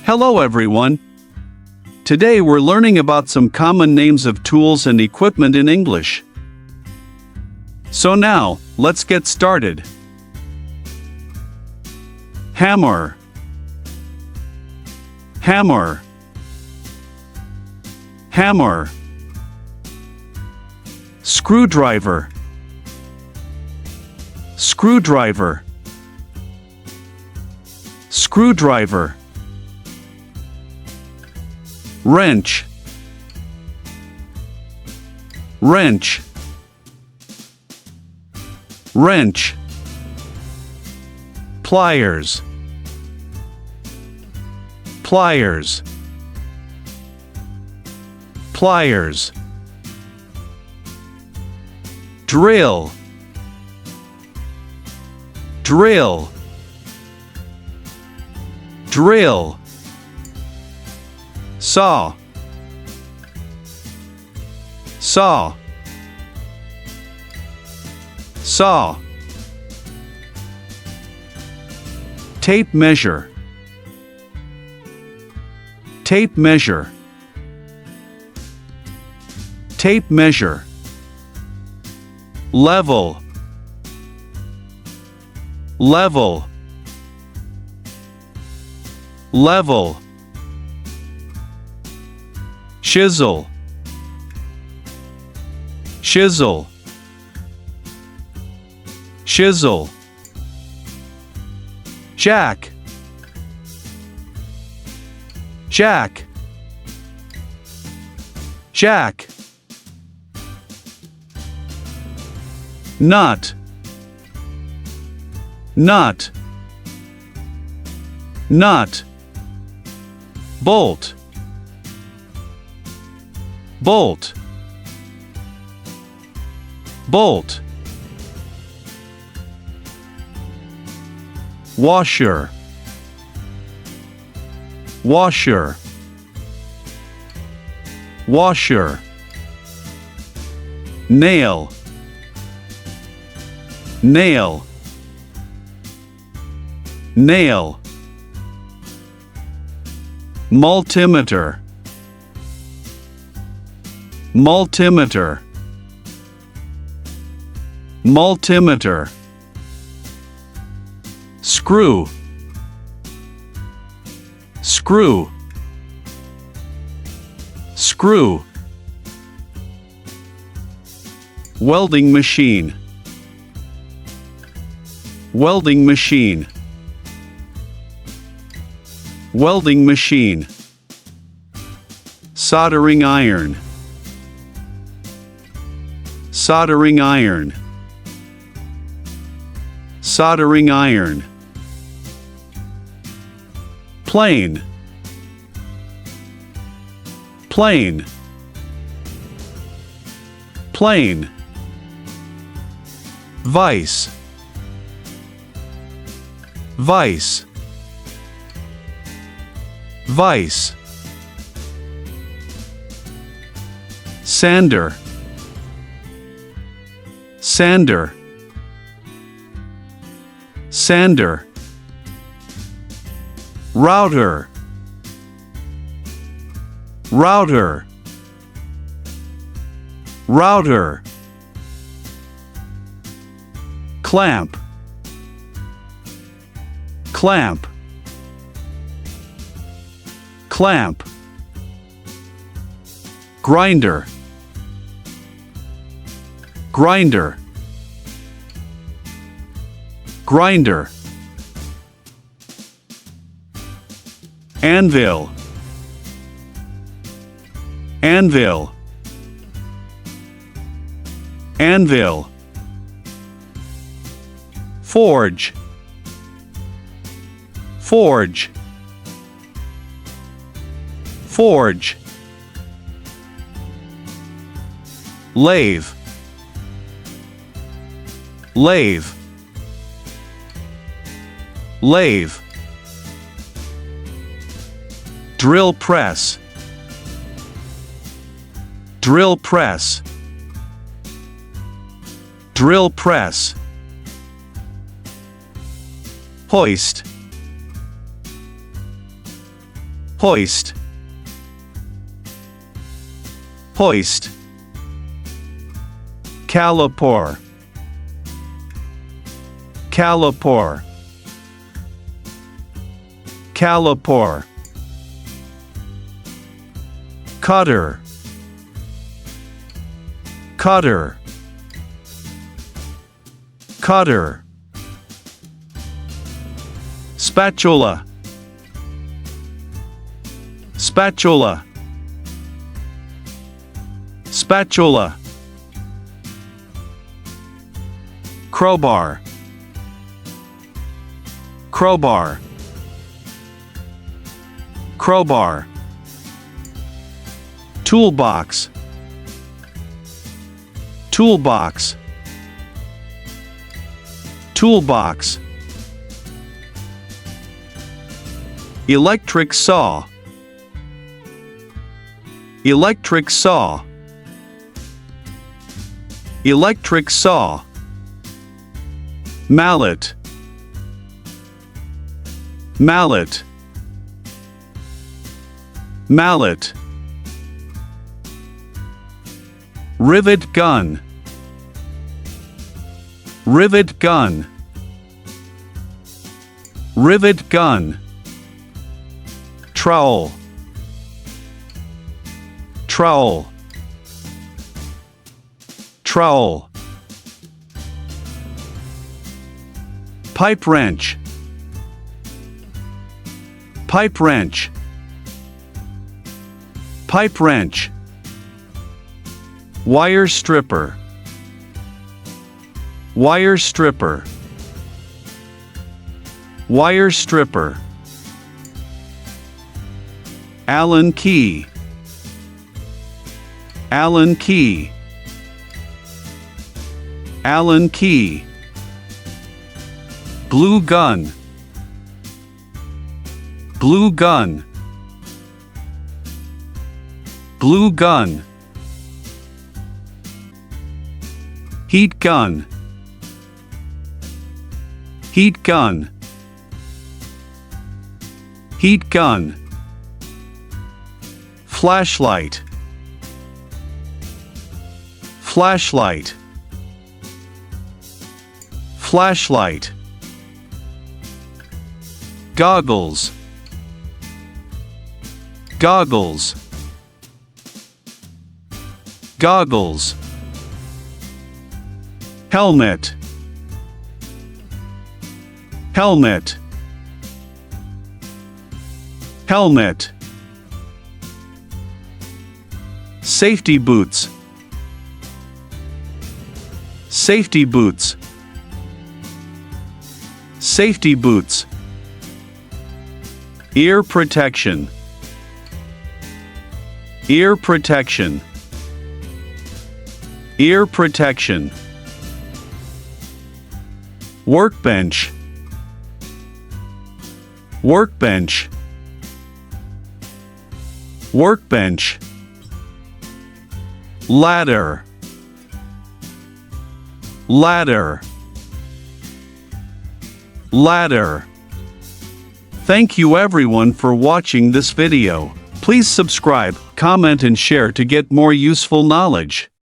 Hello everyone. Today we're learning about some common names of tools and equipment in English. So now, let's get started. Hammer. Hammer. Hammer. Screwdriver. Screwdriver. Screwdriver. Wrench. Wrench. Wrench. Pliers. Pliers. Pliers. Drill. Drill. Drill. Saw. Saw. Saw. Tape measure. Tape measure. Tape measure. Level. Level. Level. Chisel. Chisel. Chisel. Jack. Jack. Jack. Nut. Nut. Nut. Bolt. Bolt. Bolt. Washer. Washer. Washer. Nail. Nail. Nail. Multimeter. Multimeter. Multimeter. Screw. Screw. Screw. Welding machine. Welding machine. Welding machine. Soldering iron. Soldering iron. Soldering iron. Plane. Plane. Plane. Vise. Vise. Vise. Sander. Sander. Sander. Router. Router. Router. Clamp. Clamp. Clamp. Grinder. Grinder. Grinder. Anvil. Anvil. Anvil. Forge. Forge. Forge. Lathe. Lathe. Lathe. Drill press. Drill press. Drill press. Hoist. Hoist. Hoist. Caliper. Caliper. Caliper. Cutter. Cutter. Cutter. Spatula. Spatula. Spatula. Crowbar. Crowbar. Crowbar. Toolbox. Toolbox. Toolbox. Electric saw. Electric saw. Electric saw. Mallet. Mallet. Mallet. Rivet gun. Rivet gun. Rivet gun. Trowel. Trowel. Trowel. Pipe wrench. Pipe wrench. Pipe wrench. Wire stripper. Wire stripper. Wire stripper. Allen key. Allen key. Allen key. Glue gun. Glue gun. Glue gun. Heat gun. Heat gun. Heat gun. Flashlight. Flashlight. Flashlight. Goggles. Goggles. Goggles. Helmet. Helmet. Helmet. Safety boots. Safety boots. Safety boots. Ear protection. Ear protection. Ear protection. Workbench. Workbench. Workbench. Ladder. Ladder. Ladder. Thank you everyone for watching this video. Please subscribe, comment and share to get more useful knowledge.